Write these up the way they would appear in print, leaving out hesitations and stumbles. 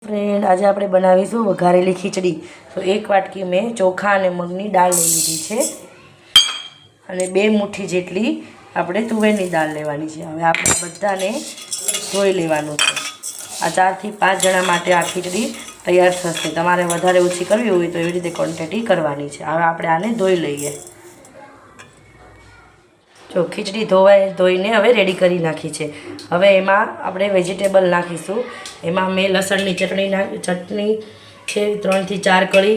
Friend आज આપણે બનાવીશું વઘારેલી ખીચડી। તો એક વાટકી મેં ચોખા અને મગની દાળ લઈ લીધી છે અને 2 મુઠ્ઠી જેટલી આપણે તુવેરની દાળ લેવાની છે। હવે આપણે બધાને ધોઈ લેવાનું છે। આ 4 થી 5 જણા માટે આ ખીચડી તૈયાર થશે। તમારે વધારે ઓછી કરવી હોય તો એવી રીતે ક્વોન્ટિટી કરવાની છે। હવે આપણે આને ધોઈ લઈએ। जो खीचड़ी धोईने हवे रेडी करी नाखी है। हवे एमां आपणे वेजिटेबल नाखीशुं। एमां मैं लसणनी चटनी है 3 થી 4 कड़ी,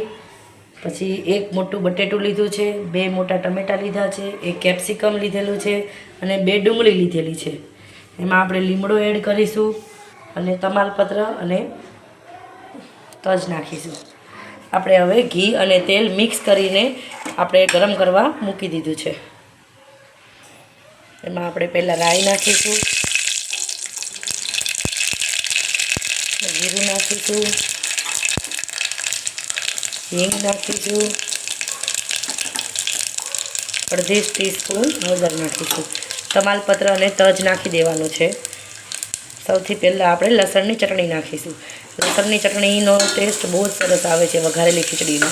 पछी 1 मोटुं बटेटुं लीधुं छे, 2 मोटा टमेटा लीधा छे, 1 केप्सिकम लीधेलुं छे अने 2 डूंगळी लीधेली छे। एमां आपणे લીમડો एड करीशुं अने तमालपत्र अने तज नाखीशुं। आपणे हवे घी अने तेल मिक्स करीने आपणे गरम करवा मूकी दीधुं छे। एमां आपणे पहला राई नाखीशुं, जीरुं नाखीशुं, हींग नाखीशुं, अर्धी टीस्पून हळदर नाखीशुं, तमालपत्र अने तज नाखी देवानुं छे। सौथी पहला आपणे लसणनी चटणी नाखीशुं। लसणनी चटणीनो टेस्ट बहुत सरस आवे छे वघारेली खीचडीनो।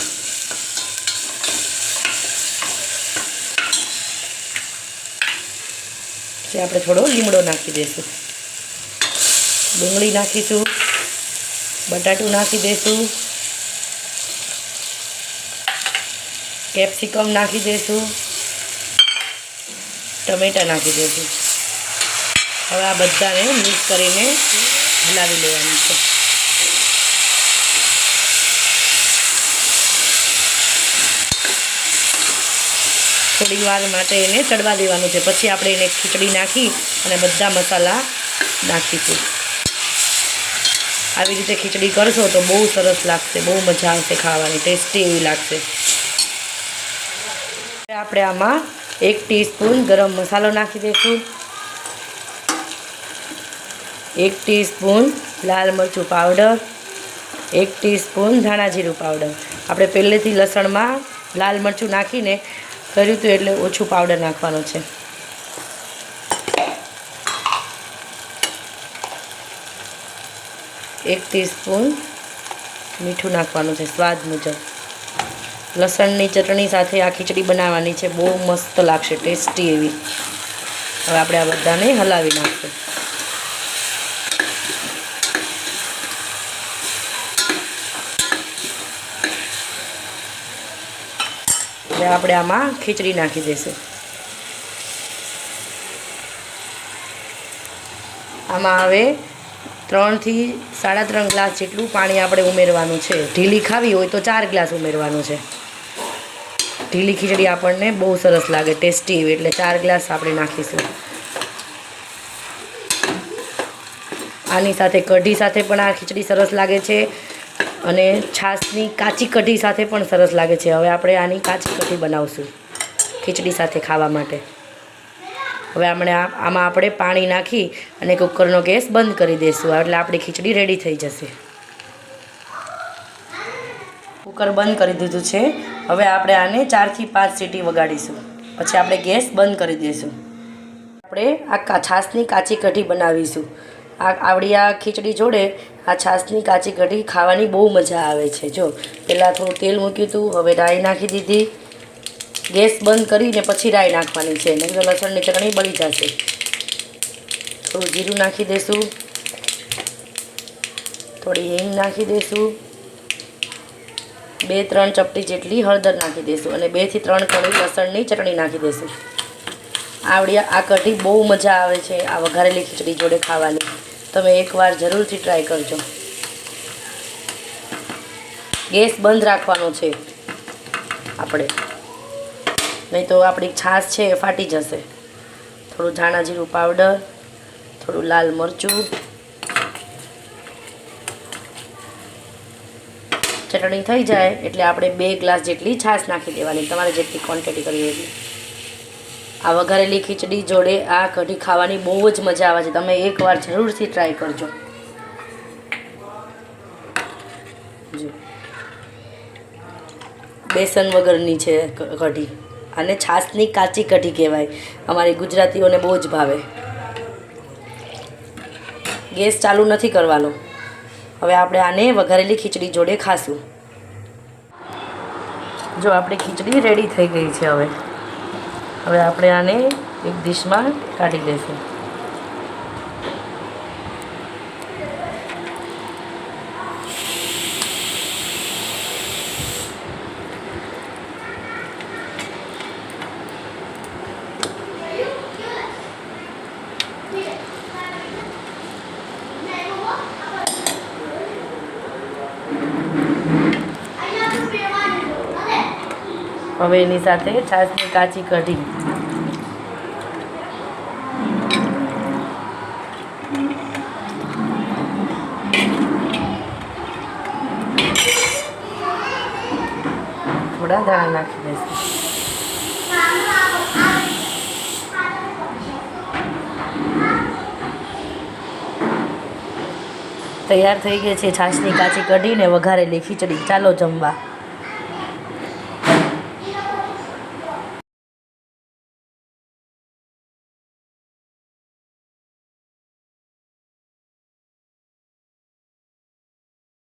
આપણે થોડો લીમડો નાખી દઈશું, ડુંગળી નાખીશું, બટાટું નાખી દઈશું, કેપ્સિકમ નાખી દઈશું, ટમેટા નાખી દઈશું। હવે આ બધાને મિક્સ કરીને હલાવી લેવાનું છે। थोड़ी वार माटे एने चढ़वा देवानुं छे। पछी आपणे एने खीचड़ी नाखी अने बधा मसाला नाखीशुं। आवी रीते खीचड़ी करशो तो बहु सरस लागशे, बहु मजा आवशे खावानी, टेस्टी एवी लागशे। आपणे आमां 1 टीस्पून गरम मसालो नाखी दईशुं, 1 टीस्पून लाल मरचुं पाउडर, 1 टीस्पून धाणा जीरुं पाउडर। आपणे पहेलेथी लसणमां लाल मरचुं नाखीने कर्युं तो एटले ओछुं पाउडर नाखवानुं छे। 1 टीस्पून मीठुं नाखवानुं छे स्वाद मुजब। लसणनी चटणी साथे आ खीचड़ी बनाववानी छे, बहु मस्त लागशे, टेस्टी एवी। हवे आपणे आ बधाने हलावी नाखीए। આપણે આમાં ખીચડી નાખી દઈશું। આમાં હવે 3 થી 3.5 ગ્લાસ જેટલું પાણી આપણે ઉમેરવાનું છે। ઢીલી ખાવી હોય તો 4 ગ્લાસ ઉમેરવાનું છે। ઢીલી ખીચડી આપણને બહુ સરસ લાગે, ટેસ્ટી એવી, એટલે 4 ગ્લાસ આપણે નાખીશું। આની સાથે કઢી સાથે પણ આ ખીચડી સરસ લાગે છે અને છાશની કાચી કઢી સાથે પણ સરસ લાગે છે। હવે આપણે આની કાચી કઢી બનાવશું ખીચડી સાથે ખાવા માટે। હવે આમાં આપણે પાણી નાખી અને કુકરનો ગેસ બંધ કરી દઈશું, એટલે આપણી ખીચડી રેડી થઈ જશે। કુકર બંધ કરી દીધું છે। હવે આપણે આને 4 થી 5 સીટી વગાડીશું, પછી આપણે ગેસ બંધ કરી દઈશું। આપણે આ છાશની કાચી કઢી બનાવીશું। आवड़ी आ खीचड़ी जोड़े आ छाशनी काची कढ़ी खावानी बहु मजा आवे छे। जो पहला थोड़ुं तेल मूक्युं हतुं, हवे राई नाखी दीधी। गैस बंद करीने पछी राई नाखवानी छे, नहीं तो लसणनी चटणी बળી जशे। थोड़ुं जीरुं नाखी देशुं, थोड़ी हींग नाखी देशुं, 2-3 चपटी जेटली हळदर नाखी देशुं अने 2 થી 3 कड़ी लसणनी चटणी नाखी देशुं। आवड़ी आ कढ़ी बहु मजा आवे छे आ वघारेली खीचड़ी जोड़े खावानी। तमे एकवार जरूरथी ट्राय करजो। गैस बंद राखवानो छे आपणे, नहीं तो आपणी छाश छे फाटी जशे। थोड़ुं धाणा जीरुं पाउडर, थोड़ुं लाल मरचुं, चटणी थई जाए एटले आपणे 2 ग्लास जेटली छाश नाखी देवानी, तमारे जेटली क्वोंटिटी करवी होय एटली। आ वघारेली खीचड़ी जोड़े आ कढ़ी खावानी बहु ज मजा आवे छे। तमे एकवार जरूरथी ट्राय करजो। जो बेसन वगरनी छे कढ़ी, आने छाशनी काची कढ़ी कहेवाय। अमारी गुजरातीओने बहु ज भावे। गैस चालू नहीं करवानो, હવે આપણે આને વઘારેલી ખીચડી જોડે ખાશું. જો આપણી ખીચડી રેડી થઈ ગઈ છે. હવે આપણે આને એક ડીશમાં કાઢી લઈશું. હવે એની સાથે છાશની કાચી કઢી, થોડા ધાણા નાખી દઈશું. તૈયાર થઈ ગઈ છે છાશની કાચી કઢી ને વઘારેલી ખીચડી. ચાલો જમવા.